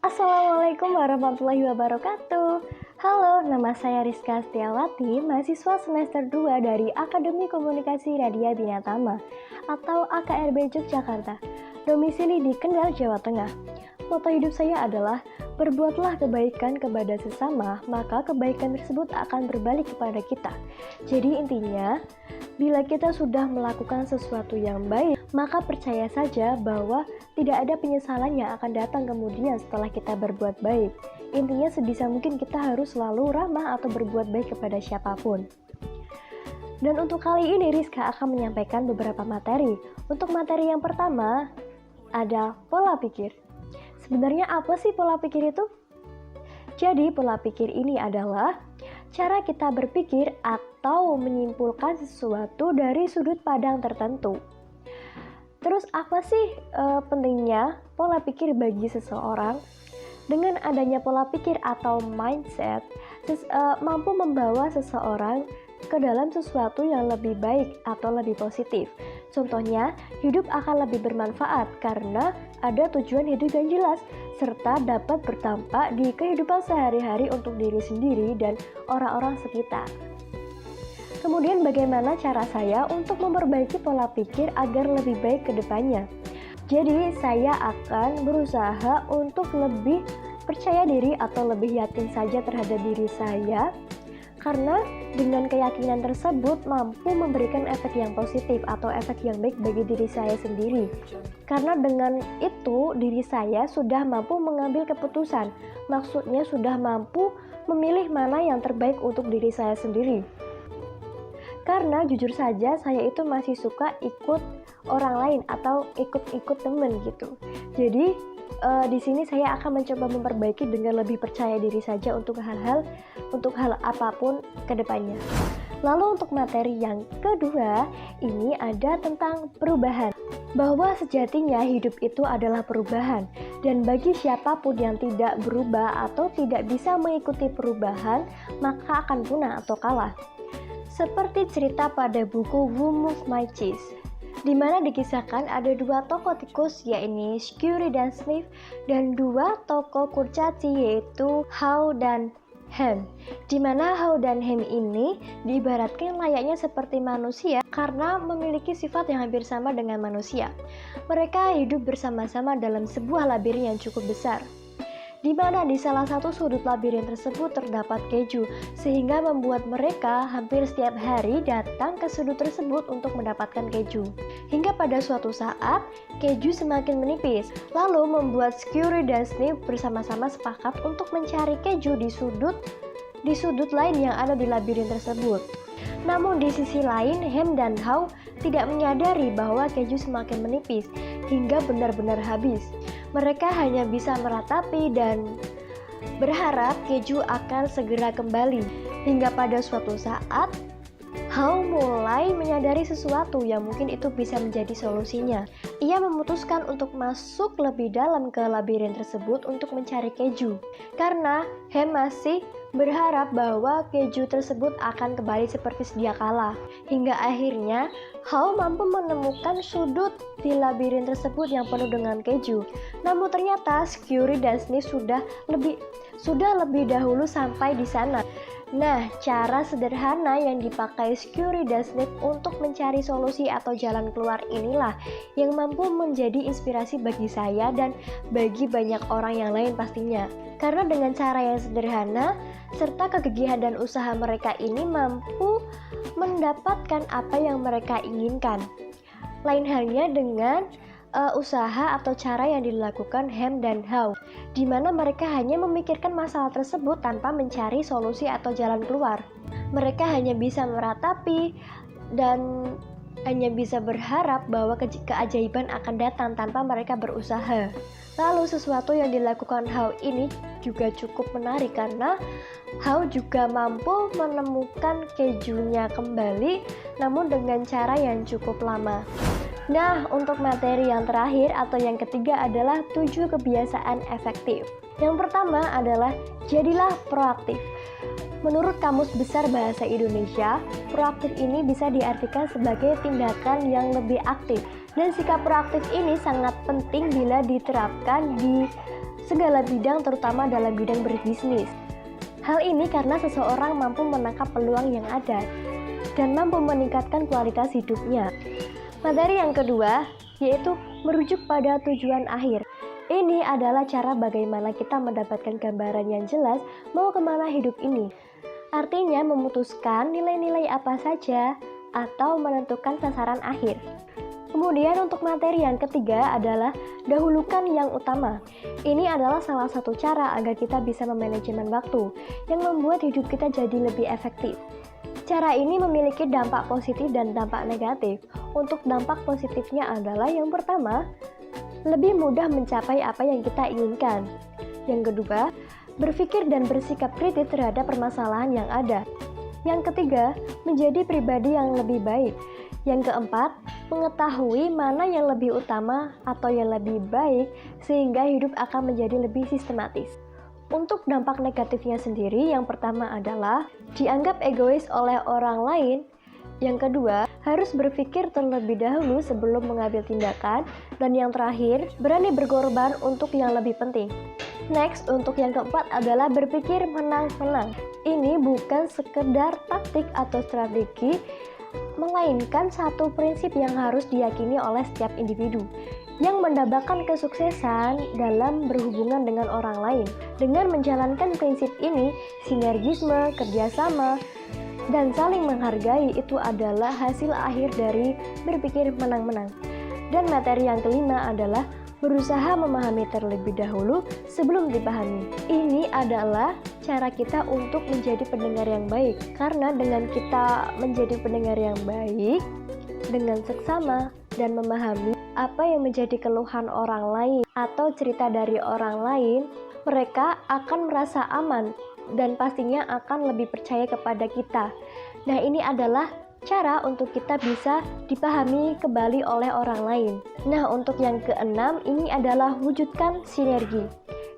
Assalamualaikum warahmatullahi wabarakatuh. Halo, nama saya Rizka Setiawati, mahasiswa semester 2 dari Akademi Komunikasi Radia Binatama atau AKRB Yogyakarta, domisili di Kendal, Jawa Tengah. Moto hidup saya adalah berbuatlah kebaikan kepada sesama, maka kebaikan tersebut akan berbalik kepada kita. Jadi intinya, bila kita sudah melakukan sesuatu yang baik, maka percaya saja bahwa tidak ada penyesalan yang akan datang kemudian setelah kita berbuat baik. Intinya sebisa mungkin kita harus selalu ramah atau berbuat baik kepada siapapun. Dan untuk kali ini Rizka akan menyampaikan beberapa materi. Untuk materi yang pertama ada pola pikir. Sebenarnya apa sih pola pikir itu? Jadi pola pikir ini adalah cara kita berpikir atau menyimpulkan sesuatu dari sudut pandang tertentu. Terus apa sih pentingnya pola pikir bagi seseorang? Dengan adanya pola pikir atau mindset, mampu membawa seseorang ke dalam sesuatu yang lebih baik atau lebih positif. Contohnya, hidup akan lebih bermanfaat karena ada tujuan hidup yang jelas, serta dapat berdampak di kehidupan sehari-hari untuk diri sendiri dan orang-orang sekitar. Kemudian bagaimana cara saya untuk memperbaiki pola pikir agar lebih baik ke depannya? Jadi saya akan berusaha untuk lebih percaya diri atau lebih yakin saja terhadap diri saya, karena dengan keyakinan tersebut mampu memberikan efek yang positif atau efek yang baik bagi diri saya sendiri. Karena dengan itu diri saya sudah mampu mengambil keputusan, maksudnya sudah mampu memilih mana yang terbaik untuk diri saya sendiri. Karena jujur saja saya itu masih suka ikut orang lain atau ikut-ikut temen gitu. Jadi di sini saya akan mencoba memperbaiki dengan lebih percaya diri saja untuk hal apapun ke depannya. Lalu untuk materi yang kedua, ini ada tentang perubahan. Bahwa sejatinya hidup itu adalah perubahan, dan bagi siapapun yang tidak berubah atau tidak bisa mengikuti perubahan, maka akan punah atau kalah. Seperti cerita pada buku Who Moved My Cheese, di mana dikisahkan ada dua tokoh tikus, yaitu Scurry dan Sniff, dan dua tokoh kurcaci, yaitu How dan Ham. Di mana How dan Ham ini diibaratkan layaknya seperti manusia karena memiliki sifat yang hampir sama dengan manusia. Mereka hidup bersama-sama dalam sebuah labirin yang cukup besar, di mana di salah satu sudut labirin tersebut terdapat keju, sehingga membuat mereka hampir setiap hari datang ke sudut tersebut untuk mendapatkan keju. Hingga pada suatu saat, keju semakin menipis, lalu membuat Scurry dan Sniff bersama-sama sepakat untuk mencari keju di sudut lain yang ada di labirin tersebut. Namun di sisi lain, Ham dan How tidak menyadari bahwa keju semakin menipis hingga benar-benar habis. Mereka hanya bisa meratapi dan berharap keju akan segera kembali. Hingga pada suatu saat, How mulai menyadari sesuatu yang mungkin itu bisa menjadi solusinya. Ia memutuskan untuk masuk lebih dalam ke labirin tersebut untuk mencari keju. Karena Ham masih berharap bahwa keju tersebut akan kembali seperti sedia kala. Hingga akhirnya How mampu menemukan sudut di labirin tersebut yang penuh dengan keju. Namun ternyata Scurry dan Sniff sudah lebih dahulu sampai di sana. Nah, cara sederhana yang dipakai Scurry dan Sniff untuk mencari solusi atau jalan keluar inilah yang mampu menjadi inspirasi bagi saya dan bagi banyak orang yang lain pastinya. Karena dengan cara yang sederhana serta kegigihan dan usaha mereka ini mampu mendapatkan apa yang mereka inginkan. Lain halnya dengan usaha atau cara yang dilakukan Ham dan How, di mana mereka hanya memikirkan masalah tersebut tanpa mencari solusi atau jalan keluar. Mereka hanya bisa meratapi dan hanya bisa berharap bahwa keajaiban akan datang tanpa mereka berusaha. Lalu sesuatu yang dilakukan How ini juga cukup menarik karena How juga mampu menemukan kejunya kembali, namun dengan cara yang cukup lama. Nah, untuk materi yang terakhir atau yang ketiga adalah 7 kebiasaan efektif. Yang pertama adalah jadilah proaktif. Menurut Kamus Besar Bahasa Indonesia, proaktif ini bisa diartikan sebagai tindakan yang lebih aktif. Dan sikap proaktif ini sangat penting bila diterapkan di segala bidang terutama dalam bidang berbisnis. Hal ini karena seseorang mampu menangkap peluang yang ada dan mampu meningkatkan kualitas hidupnya. Materi yang kedua yaitu merujuk pada tujuan akhir. Ini adalah cara bagaimana kita mendapatkan gambaran yang jelas mau kemana hidup ini. Artinya memutuskan nilai-nilai apa saja atau menentukan sasaran akhir. Kemudian untuk materi yang ketiga adalah dahulukan yang utama. Ini adalah salah satu cara agar kita bisa memanajemen waktu yang membuat hidup kita jadi lebih efektif. Cara ini memiliki dampak positif dan dampak negatif. Untuk dampak positifnya adalah yang pertama, lebih mudah mencapai apa yang kita inginkan. Yang kedua, berpikir dan bersikap kritis terhadap permasalahan yang ada. Yang ketiga, menjadi pribadi yang lebih baik. Yang keempat, mengetahui mana yang lebih utama atau yang lebih baik sehingga hidup akan menjadi lebih sistematis. Untuk dampak negatifnya sendiri, yang pertama adalah dianggap egois oleh orang lain. Yang kedua, harus berpikir terlebih dahulu sebelum mengambil tindakan. Dan yang terakhir, berani berkorban untuk yang lebih penting. Next, untuk yang keempat adalah berpikir menang-menang. Ini bukan sekedar taktik atau strategi, melainkan satu prinsip yang harus diyakini oleh setiap individu yang mendapatkan kesuksesan dalam berhubungan dengan orang lain. Dengan menjalankan prinsip ini, sinergisme, kerjasama, dan saling menghargai itu adalah hasil akhir dari berpikir menang-menang. Dan materi yang kelima adalah berusaha memahami terlebih dahulu sebelum dipahami. Ini adalah cara kita untuk menjadi pendengar yang baik. Karena dengan kita menjadi pendengar yang baik, dengan seksama dan memahami apa yang menjadi keluhan orang lain atau cerita dari orang lain, mereka akan merasa aman dan pastinya akan lebih percaya kepada kita. Nah, ini adalah cara untuk kita bisa dipahami kembali oleh orang lain. Nah, untuk yang keenam, ini adalah wujudkan sinergi.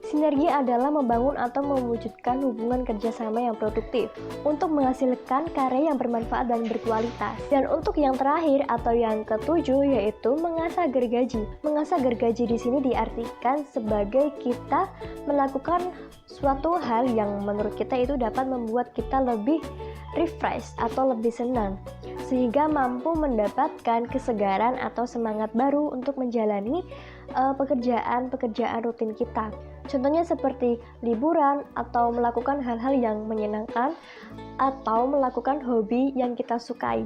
Sinergi adalah membangun atau mewujudkan hubungan kerjasama yang produktif untuk menghasilkan karya yang bermanfaat dan berkualitas. Dan untuk yang terakhir atau yang ketujuh yaitu mengasah gergaji. Mengasah gergaji di sini diartikan sebagai kita melakukan suatu hal yang menurut kita itu dapat membuat kita lebih refresh atau lebih senang, sehingga mampu mendapatkan kesegaran atau semangat baru untuk menjalani pekerjaan-pekerjaan rutin kita. Contohnya seperti liburan atau melakukan hal-hal yang menyenangkan atau melakukan hobi yang kita sukai.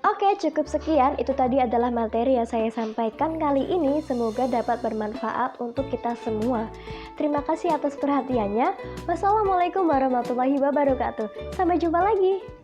Oke, cukup sekian. Itu tadi adalah materi yang saya sampaikan kali ini. Semoga dapat bermanfaat untuk kita semua. Terima kasih atas perhatiannya. Wassalamualaikum warahmatullahi wabarakatuh. Sampai jumpa lagi.